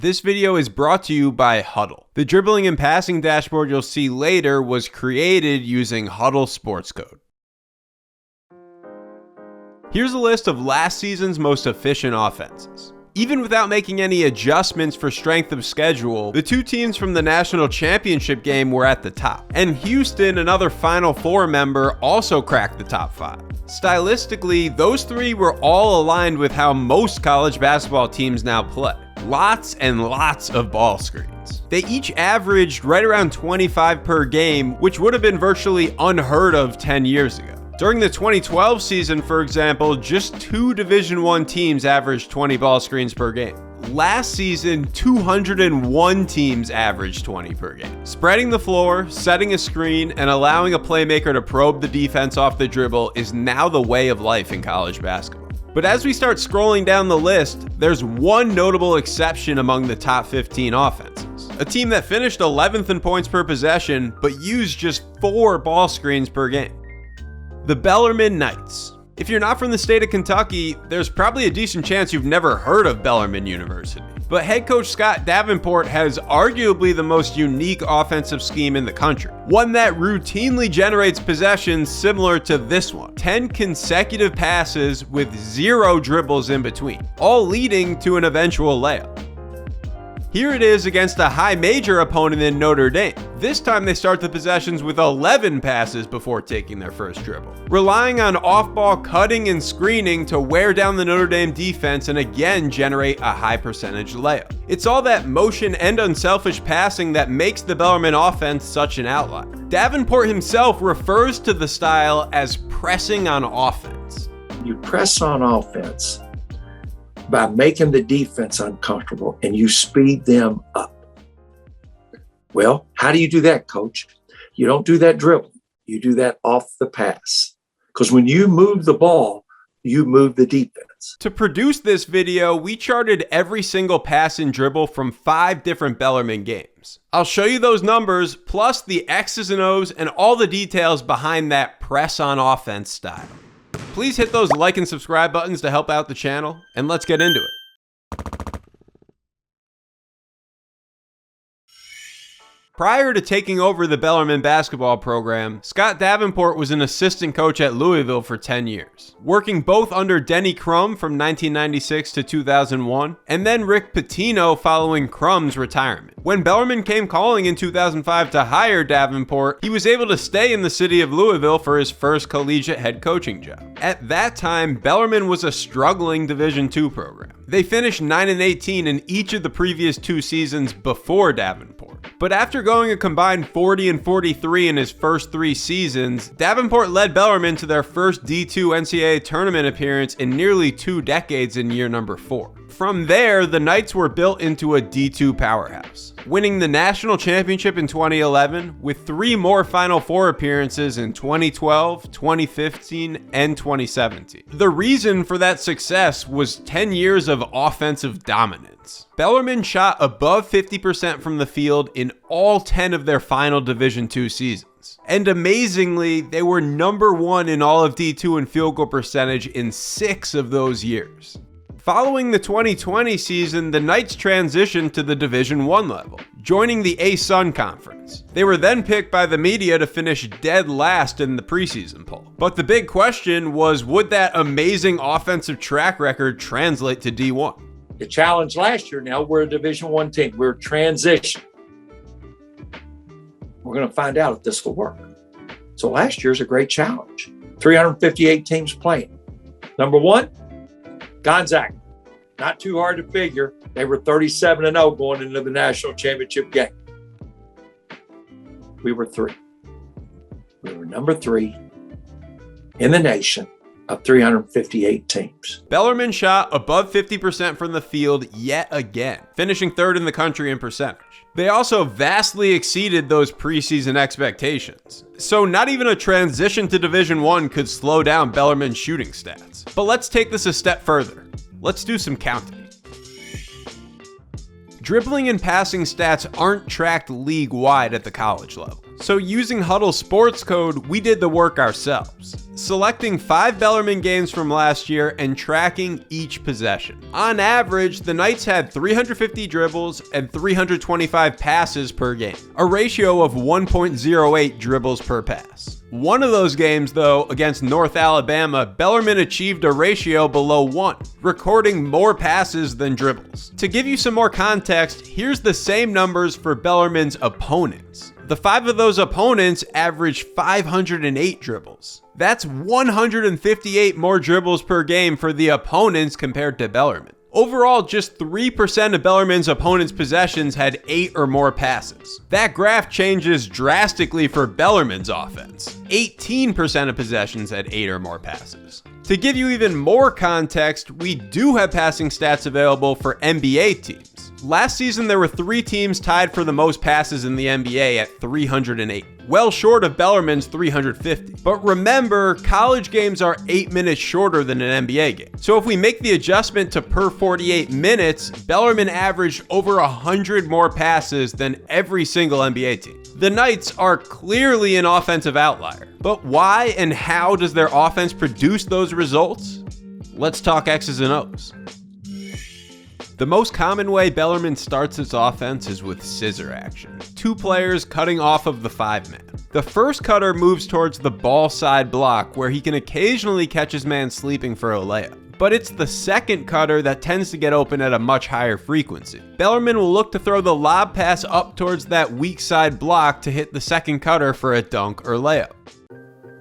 This video is brought to you by Hudl. The dribbling and passing dashboard you'll see later was created using Hudl Sportscode. Here's a list of last season's most efficient offenses. Even without making any adjustments for strength of schedule, the two teams from the national championship game were at the top. And Houston, another Final Four member, also cracked the top 5. Stylistically, those three were all aligned with how most college basketball teams now play. Lots and lots of ball screens. They each averaged right around 25 per game, which would have been virtually unheard of 10 years ago. During the 2012 season, for example, just 2 Division I teams averaged 20 ball screens per game. Last season, 201 teams averaged 20 per game. Spreading the floor, setting a screen, and allowing a playmaker to probe the defense off the dribble is now the way of life in college basketball. But as we start scrolling down the list, there's one notable exception among the top 15 offenses. A team that finished 11th in points per possession, but used just 4 ball screens per game. The Bellarmine Knights. If you're not from the state of Kentucky, there's probably a decent chance you've never heard of Bellarmine University. But head coach Scott Davenport has arguably the most unique offensive scheme in the country. One that routinely generates possessions similar to this one. 10 consecutive passes with 0 dribbles in between, all leading to an eventual layup. Here it is against a high major opponent in Notre Dame. This time they start the possessions with 11 passes before taking their first dribble, relying on off-ball cutting and screening to wear down the Notre Dame defense and again generate a high percentage layup. It's all that motion and unselfish passing that makes the Bellarmine offense such an outlier. Davenport himself refers to the style as pressing on offense. You press on offense by making the defense uncomfortable and you speed them up. Well, how do you do that, coach? You don't do that dribble. You do that off the pass. Because when you move the ball, you move the defense. To produce this video, we charted every single pass and dribble from 5 different Bellarmine games. I'll show you those numbers, plus the X's and O's and all the details behind that press on offense style. Please hit those like and subscribe buttons to help out the channel, and let's get into it. Prior to taking over the Bellarmine basketball program, Scott Davenport was an assistant coach at Louisville for 10 years, working both under Denny Crum from 1996 to 2001, and then Rick Pitino following Crum's retirement. When Bellarmine came calling in 2005 to hire Davenport, he was able to stay in the city of Louisville for his first collegiate head coaching job. At that time, Bellarmine was a struggling Division II program. They finished 9-18 in each of the previous 2 seasons before Davenport. But after going a combined 40-43 in his first 3 seasons, Davenport led Bellarmine to their first D2 NCAA tournament appearance in nearly 2 decades in year number 4. From there, the Knights were built into a D2 powerhouse, winning the national championship in 2011 with 3 more Final Four appearances in 2012, 2015, and 2017. The reason for that success was 10 years of offensive dominance. Bellarmine shot above 50% from the field in all 10 of their final Division II seasons. And amazingly, they were number 1 in all of D2 in field goal percentage in 6 of those years. Following the 2020 season, the Knights transitioned to the Division I level, joining the A-Sun Conference. They were then picked by the media to finish dead last in the preseason poll. But the big question was, would that amazing offensive track record translate to D1? The challenge last year, now we're a Division I team. We're transition. We're going to find out if this will work. So last year's a great challenge. 358 teams playing. Number 1, Gonzaga. Not too hard to figure. They were 37-0 going into the national championship game. We were 3. We were number 3 in the nation of 358 teams. Bellarmine shot above 50% from the field yet again, finishing 3rd in the country in percentage. They also vastly exceeded those preseason expectations. So not even a transition to Division I could slow down Bellarmine's shooting stats. But let's take this a step further. Let's do some counting. Dribbling and passing stats aren't tracked league-wide at the college level. So using Hudl Sportscode, we did the work ourselves, selecting 5 Bellarmine games from last year and tracking each possession. On average, the Knights had 350 dribbles and 325 passes per game, a ratio of 1.08 dribbles per pass. One of those games, though, against North Alabama, Bellarmine achieved a ratio below 1, recording more passes than dribbles. To give you some more context, here's the same numbers for Bellarmine's opponents. The 5 of those opponents averaged 508 dribbles. That's 158 more dribbles per game for the opponents compared to Bellarmine. Overall, just 3% of Bellarmine's opponents' possessions had 8 or more passes. That graph changes drastically for Bellarmine's offense. 18% of possessions had 8 or more passes. To give you even more context, we do have passing stats available for NBA teams. Last season, there were 3 teams tied for the most passes in the NBA at 308, well short of Bellarmine's 350. But remember, college games are 8 minutes shorter than an NBA game. So if we make the adjustment to per 48 minutes, Bellarmine averaged over 100 more passes than every single NBA team. The Knights are clearly an offensive outlier. But why and how does their offense produce those results? Let's talk X's and O's. The most common way Bellarmine starts its offense is with scissor action. 2 players cutting off of the 5-man. The first cutter moves towards the ball side block where he can occasionally catch his man sleeping for a layup. But it's the second cutter that tends to get open at a much higher frequency. Bellarmine will look to throw the lob pass up towards that weak side block to hit the second cutter for a dunk or layup.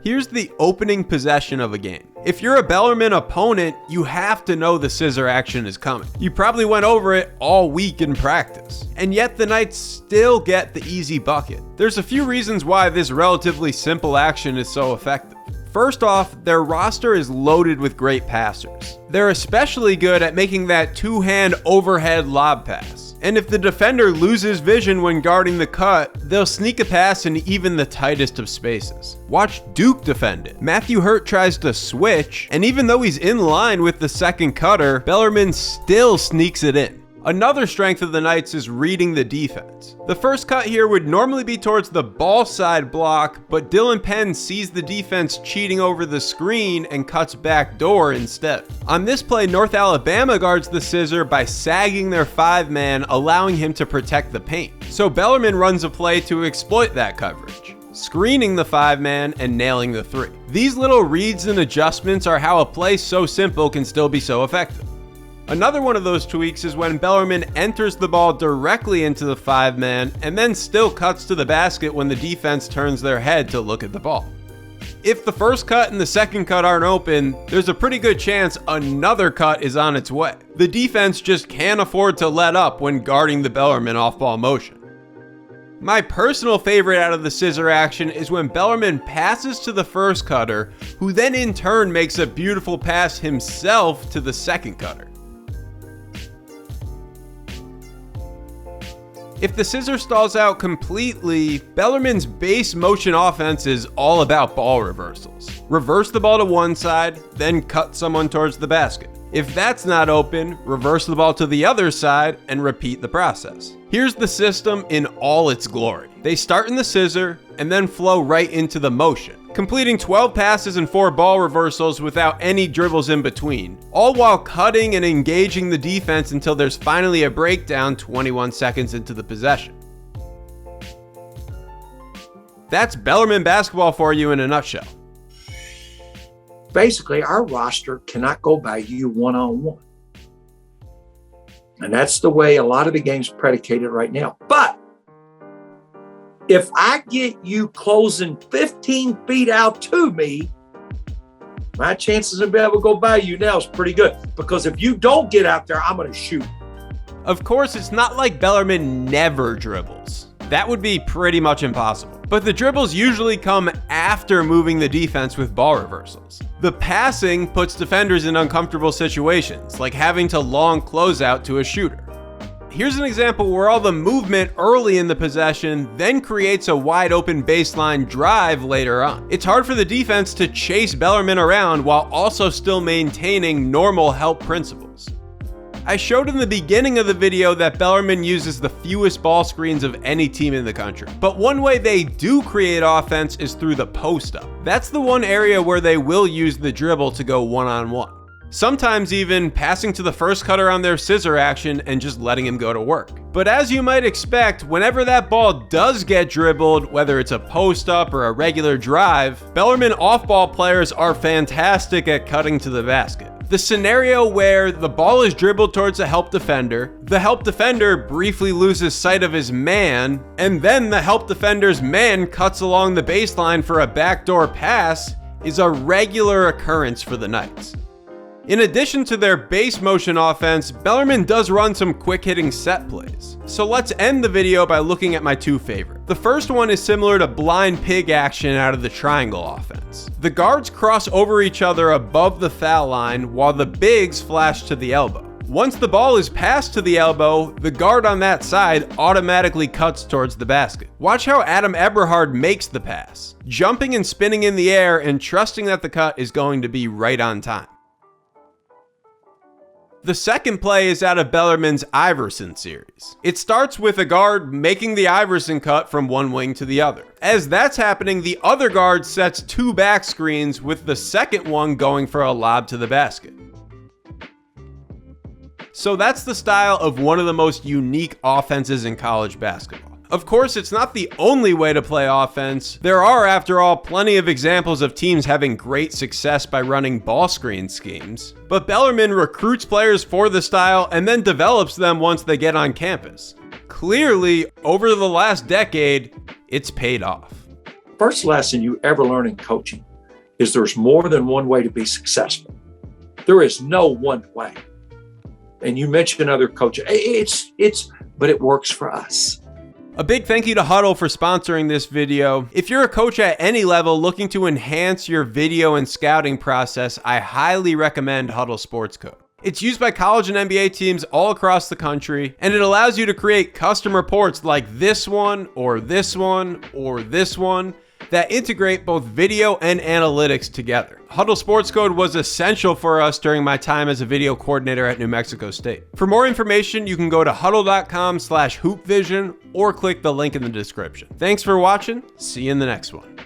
Here's the opening possession of a game. If you're a Bellarmine opponent, you have to know the scissor action is coming. You probably went over it all week in practice. And yet the Knights still get the easy bucket. There's a few reasons why this relatively simple action is so effective. First off, their roster is loaded with great passers. They're especially good at making that 2-hand overhead lob pass. And if the defender loses vision when guarding the cut, they'll sneak a pass in even the tightest of spaces. Watch Duke defend it. Matthew Hurt tries to switch, and even though he's in line with the second cutter, Bellarmine still sneaks it in. Another strength of the Knights is reading the defense. The first cut here would normally be towards the ball side block, but Dylan Penn sees the defense cheating over the screen and cuts back door instead. On this play, North Alabama guards the scissor by sagging their 5-man, allowing him to protect the paint. So Bellarmine runs a play to exploit that coverage, screening the 5-man and nailing the 3. These little reads and adjustments are how a play so simple can still be so effective. Another one of those tweaks is when Bellarmine enters the ball directly into the 5-man and then still cuts to the basket when the defense turns their head to look at the ball. If the first cut and the second cut aren't open, there's a pretty good chance another cut is on its way. The defense just can't afford to let up when guarding the Bellarmine off-ball motion. My personal favorite out of the scissor action is when Bellarmine passes to the first cutter, who then in turn makes a beautiful pass himself to the second cutter. If the scissor stalls out completely, Bellarmine's base motion offense is all about ball reversals. Reverse the ball to one side, then cut someone towards the basket. If that's not open, reverse the ball to the other side and repeat the process. Here's the system in all its glory. They start in the scissor and then flow right into the motion, completing 12 passes and 4 ball reversals without any dribbles in between, all while cutting and engaging the defense until there's finally a breakdown 21 seconds into the possession. That's Bellarmine basketball for you in a nutshell. Basically, our roster cannot go by you one-on-one. And that's the way a lot of the game's predicated right now. But if I get you closing 15 feet out to me, my chances of being able to go by you now is pretty good. Because if you don't get out there, I'm going to shoot. Of course, it's not like Bellarmine never dribbles. That would be pretty much impossible. But the dribbles usually come after moving the defense with ball reversals. The passing puts defenders in uncomfortable situations, like having to long close out to a shooter. Here's an example where all the movement early in the possession then creates a wide open baseline drive later on. It's hard for the defense to chase Bellarmine around while also still maintaining normal help principles. I showed in the beginning of the video that Bellarmine uses the fewest ball screens of any team in the country. But one way they do create offense is through the post-up. That's the one area where they will use the dribble to go one-on-one. Sometimes even passing to the first cutter on their scissor action and just letting him go to work. But as you might expect, whenever that ball does get dribbled, whether it's a post-up or a regular drive, Bellarmine off-ball players are fantastic at cutting to the basket. The scenario where the ball is dribbled towards a help defender, the help defender briefly loses sight of his man, and then the help defender's man cuts along the baseline for a backdoor pass is a regular occurrence for the Knights. In addition to their base motion offense, Bellarmine does run some quick hitting set plays. So let's end the video by looking at my two favorites. The first one is similar to blind pig action out of the triangle offense. The guards cross over each other above the foul line while the bigs flash to the elbow. Once the ball is passed to the elbow, the guard on that side automatically cuts towards the basket. Watch how Adam Eberhard makes the pass, jumping and spinning in the air and trusting that the cut is going to be right on time. The second play is out of Bellarmine's Iverson series. It starts with a guard making the Iverson cut from one wing to the other. As that's happening, the other guard sets two back screens with the second one going for a lob to the basket. So that's the style of one of the most unique offenses in college basketball. Of course, it's not the only way to play offense. There are, after all, plenty of examples of teams having great success by running ball screen schemes. But Bellarmine recruits players for the style and then develops them once they get on campus. Clearly, over the last decade, it's paid off. First lesson you ever learn in coaching is there's more than one way to be successful. There is no one way. And you mentioned other coaches. But it works for us. A big thank you to Hudl for sponsoring this video. If you're a coach at any level looking to enhance your video and scouting process, I highly recommend Hudl Sportscode. It's used by college and NBA teams all across the country, and it allows you to create custom reports like this one, or this one, or this one, that integrate both video and analytics together. Hudl Sportscode was essential for us during my time as a video coordinator at New Mexico State. For more information, you can go to hudl.com/hoopvision or click the link in the description. Thanks for watching. See you in the next one.